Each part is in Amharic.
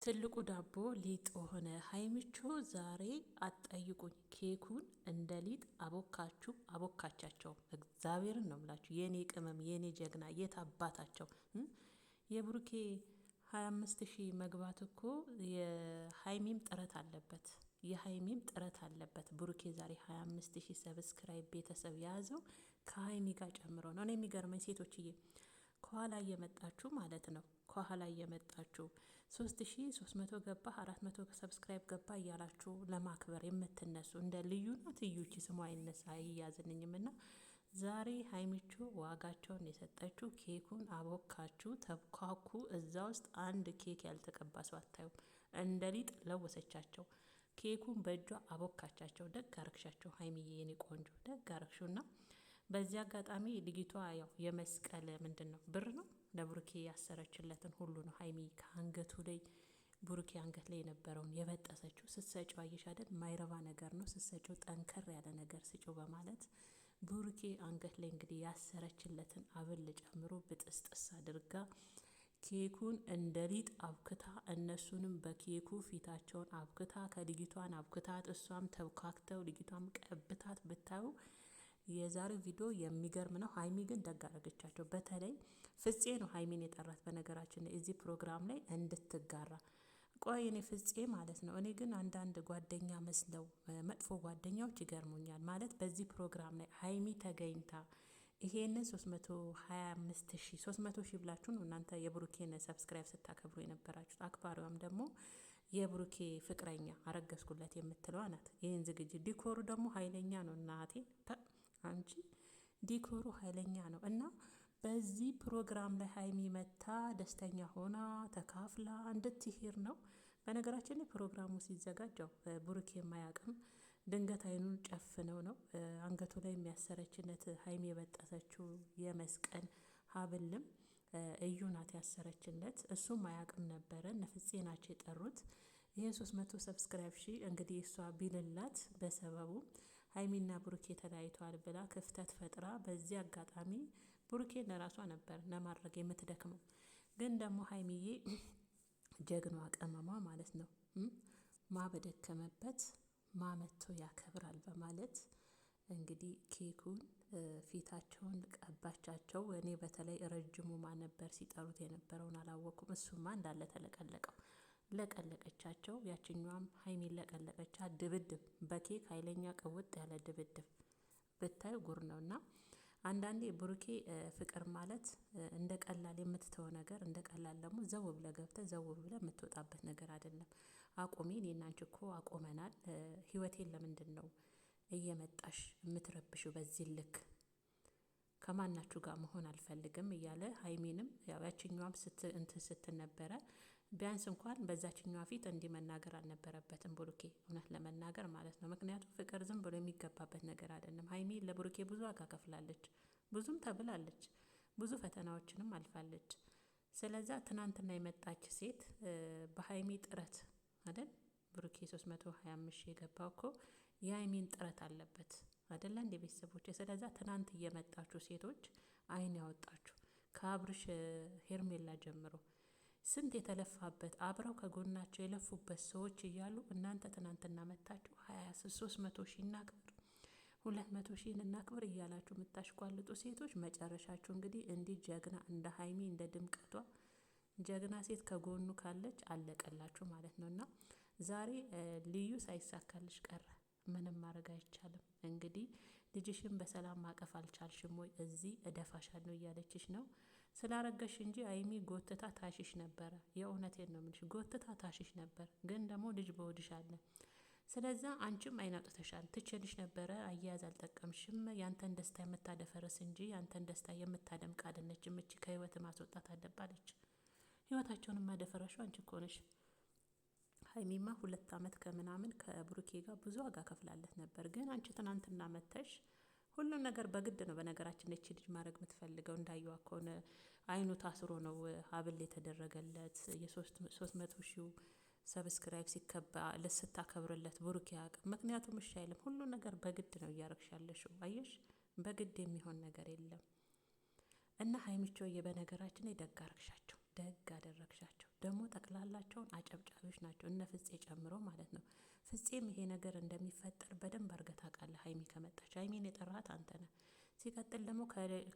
ትልቁ ዳቦ ሊጥ ሆነ። ሀይሚቾ ዛሬ አትጠይቁኝ፣ ኬኩን እንደ ሊጥ አቦካቻቸው። እግዚአብሔርን ነው ምላችሁ፣ የኔ ቅመም፣ የኔ ጀግና፣ የት አባታቸው የብሩኬ 25,000 መግባት እኮ የሀይሚም ጥረት አለበት፣ የሀይሚም ጥረት አለበት። ብሩኬ ዛሬ 25,000 ሰብስክራይብ ቤተሰብ የያዘው ከሀይሚ ጋር ጨምሮ ነው። እኔ የሚገርመኝ ሴቶችዬ ከኋላ እየመጣችሁ ማለት ነው፣ ከኋላ እየመጣችሁ 3,300 ገባ 400 ሰብስክራይብ ገባ እያላችሁ ለማክበር የምትነሱ እንደ ልዩ ናት እዩቺ ስሟ አይነሳ አይያዝንኝም። እና ዛሬ ሀይሚቾ ዋጋቸውን የሰጠችው ኬኩን አቦካችሁ፣ ተብኳኩ። እዛ ውስጥ አንድ ኬክ ያልተቀባ ሰው አታዩም። እንደ ሊጥ ለወሰቻቸው፣ ኬኩን በእጇ አቦካቻቸው። ደግ አረግሻቸው ሀይሚዬ የኔ ቆንጆ፣ ደግ አረግሹና በዚህ አጋጣሚ ልጅቷ ያው የመስቀል ምንድን ነው ብር ነው ለብሩኬ ያሰረችለትን ሁሉ ነው ሀይሚ ከአንገቱ ላይ ብሩኬ አንገት ላይ የነበረውን የበጠሰችው። ስትሰጪው አየሽ አይደል ማይረባ ነገር ነው ስትሰጪው፣ ጠንከር ያለ ነገር ስጪው በማለት ብሩኬ አንገት ላይ እንግዲህ ያሰረችለትን አብል ጨምሮ ብጥስጥስ አድርጋ ኬኩን እንደ ሊጥ አብክታ፣ እነሱንም በኬኩ ፊታቸውን አብክታ፣ ከልጅቷን አብክታት፣ እሷም ተብካክተው ልጅቷም ቀብታት ብታዩ የዛሬው ቪዲዮ የሚገርም ነው። ሀይሚ ግን ደግ አረገቻቸው። በተለይ ፍፄ ነው ሀይሚን የጠራት በነገራችን ላይ እዚህ ፕሮግራም ላይ እንድትጋራ። ቆይ እኔ ፍፄ ማለት ነው። እኔ ግን አንዳንድ ጓደኛ መስለው መጥፎ ጓደኛዎች ይገርሙኛል። ማለት በዚህ ፕሮግራም ላይ ሀይሚ ተገኝታ ይሄንን 300,000 ብላችሁ ነው እናንተ የብሩኬን ሰብስክራይብ ስታከብሩ የነበራችሁት። አክባሪዋም ደግሞ የብሩኬ ፍቅረኛ አረገዝኩለት የምትለዋ ናት። ይህን ዝግጅት ዲኮሩ ደግሞ ሀይለኛ ነው እናቴ አንቺ ዲኮሩ ኃይለኛ ነው። እና በዚህ ፕሮግራም ላይ ሀይሚ መታ ደስተኛ ሆና ተካፍላ እንድትሄድ ነው። በነገራችን ላይ ፕሮግራሙ ሲዘጋጀው ብሩኬ የማያውቅም ድንገት አይኑን ጨፍነው ነው አንገቱ ላይ የሚያሰረችነት ሀይሚ የበጠሰችው የመስቀል ሀብልም እዩ ናት ያሰረችለት። እሱም አያውቅም ነበረ። ነፍፄ ናቸው የጠሩት። ይህን 300 ሰብስክራይብ እንግዲህ እሷ ቢልላት በሰበቡ ሀይሚና ብሩኬ ተለያይተዋል ብላ ክፍተት ፈጥራ፣ በዚህ አጋጣሚ ብሩኬ ለራሷ ነበር ለማድረግ የምትደክመው። ግን ደግሞ ሀይሚዬ ጀግኗ ቀመሟ ማለት ነው ማበደከመበት ማመቶ ያከብራል በማለት እንግዲህ ኬኩን ፊታቸውን ቀባቻቸው። እኔ በተለይ ረጅሙ ማን ነበር ሲጠሩት የነበረውን አላወኩም። እሱማ እንዳለ ተለቀለቀው ለቀለቀቻቸው። ያችኛዋም ሀይሚን ለቀለቀቻት። ድብድብ በኬክ ኃይለኛ ቅውጥ ያለ ድብድብ ብታዩ ጉር ነው። እና አንዳንዴ ብሩኬ ፍቅር ማለት እንደ ቀላል የምትተው ነገር፣ እንደ ቀላል ደግሞ ዘው ብለ ገብተ ዘው ብለ የምትወጣበት ነገር አይደለም። አቁሜ እኔና አንቺ እኮ አቆመናል። ህይወቴን ለምንድን ነው እየመጣሽ የምትረብሽው በዚህ ልክ? ከማናችሁ ጋር መሆን አልፈልግም እያለ ሀይሚንም ያችኛዋም እንትን ስትል ነበረ። ቢያንስ እንኳን በዛችኛዋ ፊት እንዲህ መናገር አልነበረበትም ብሩኬ፣ እውነት ለመናገር ማለት ነው። ምክንያቱም ፍቅር ዝም ብሎ የሚገባበት ነገር አይደለም። ሀይሚ ለብሩኬ ብዙ ዋጋ ከፍላለች፣ ብዙም ተብላለች፣ ብዙ ፈተናዎችንም አልፋለች። ስለዛ ትናንትና የመጣች ሴት በሀይሚ ጥረት አይደል ብሩኬ 325 የገባው እኮ የሀይሚን ጥረት አለበት አይደለ እንደ ቤተሰቦች። ስለዛ ትናንት እየመጣችሁ ሴቶች አይን ያወጣችሁ ከአብርሽ ሄርሜላ ጀምሮ ስንት የተለፋበት አብረው ከጎናቸው የለፉበት ሰዎች እያሉ እናንተ ትናንትና መታችሁ 300,000 እናክብር 200,000 እናክብር እያላችሁ የምታሽቋልጡ ሴቶች መጨረሻችሁ እንግዲህ እንዲህ ጀግና እንደ ሀይሚ እንደ ድምቀቷ ጀግና ሴት ከጎኑ ካለች አለቀላችሁ ማለት ነው። እና ዛሬ ልዩ ሳይሳካልሽ ቀረ። ምንም ማድረግ አይቻልም። እንግዲህ ልጅሽን በሰላም ማቀፍ አልቻልሽም ወይ? እዚህ እደፋሻለሁ እያለችሽ ነው ስላረገሽ እንጂ ሀይሚ ጎትታ ታሽሽ ነበረ። የእውነቴን ነው የምልሽ፣ ጎትታ ታሽሽ ነበር። ግን ደግሞ ልጅ በወድሽ አለ። ስለዛ አንቺም አይን አውጥተሻል። ትችልሽ ነበረ፣ አያያዝ አልጠቀምሽም። ያንተን ደስታ የምታደፈርስ እንጂ ያንተን ደስታ የምታደምቅ አይደለችም። እቺ ከህይወት ማስወጣት አለባለች። ህይወታቸውን ማደፈረሽው አንቺ እኮ ነሽ። ሀይሚማ 2 ዓመት ከምናምን ከብሩኬ ጋር ብዙ ዋጋ ከፍላለት ነበር። ግን አንቺ ትናንትና መተሽ ሁሉም ነገር በግድ ነው። በነገራችን እቺ ልጅ ማድረግ የምትፈልገው እንዳየዋ ከሆነ አይኑ ታስሮ ነው ሀብል የተደረገለት። የ300,000 ሰብስክራይብ ሲከባ ለስታከብርለት ብሩኬ ያቅም። ምክንያቱም እሺ አይልም። ሁሉ ነገር በግድ ነው እያረግሻለሽው። አየሽ፣ በግድ የሚሆን ነገር የለም። እና ሀይሚቾዬ በነገራችን ላይ ደግ አረግሻቸው፣ ደግ አደረግሻቸው። ደግሞ ጠቅላላቸውን አጨብጫቢዎች ናቸው፣ እነ ፍፄ ጨምሮ ማለት ነው። ፍፄም ይሄ ነገር እንደሚፈጠር በደንብ አድርገህ ታውቃለህ። ሀይሚ ከመጣች ሀይሚን የጠራሃት አንተ ነህ። ሲቀጥል ደግሞ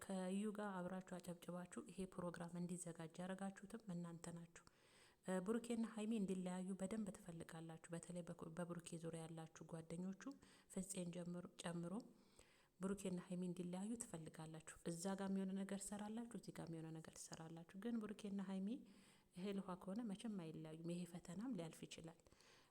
ከዩ ጋር አብራችሁ አጨብጭባችሁ ይሄ ፕሮግራም እንዲዘጋጅ ያደረጋችሁትም እናንተ ናችሁ። ብሩኬና ሀይሚ እንዲለያዩ በደንብ ትፈልጋላችሁ። በተለይ በብሩኬ ዙሪያ ያላችሁ ጓደኞቹ ፍፄን ጨምሮ ብሩኬና ሀይሚ እንዲለያዩ ትፈልጋላችሁ። እዛ ጋር የሚሆነ ነገር ትሰራላችሁ፣ እዚህ ጋር የሚሆነ ነገር ትሰራላችሁ። ግን ብሩኬና ሀይሚ እህል ውሃ ከሆነ መቼም አይለያዩም። ይሄ ፈተናም ሊያልፍ ይችላል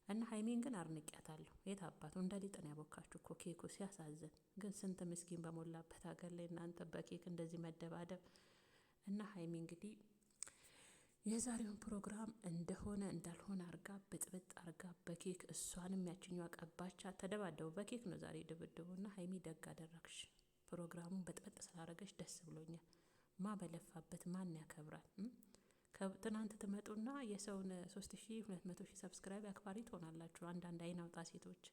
እና ሀይሚን ግን አርንቂያታለሁ። የት አባቱ እንደ ሊጥ ነው ያቦካችሁ እኮ ኬኩ ሲያሳዝን። ግን ስንት ምስኪን በሞላበት ሀገር ላይ እናንተ በኬክ እንደዚህ መደባደብ እና ሀይሚ እንግዲህ የዛሬውን ፕሮግራም እንደሆነ እንዳልሆነ አርጋ ብጥብጥ አርጋ በኬክ እሷንም ያችኛዋ ቀባቻ። ተደባደቡ በኬክ ነው ዛሬ ድብድቡና ሀይሚ ደግ አደረግሽ። ፕሮግራሙን በጥበጥ ስላረገች ደስ ብሎኛል። ማ በለፋበት ማን ያከብራል? ትናንት ትመጡና የሰውን 3200 ሺህ ሰብስክራይብ አክባሪ ትሆናላችሁ። አንዳንድ አይናውጣ ሴቶች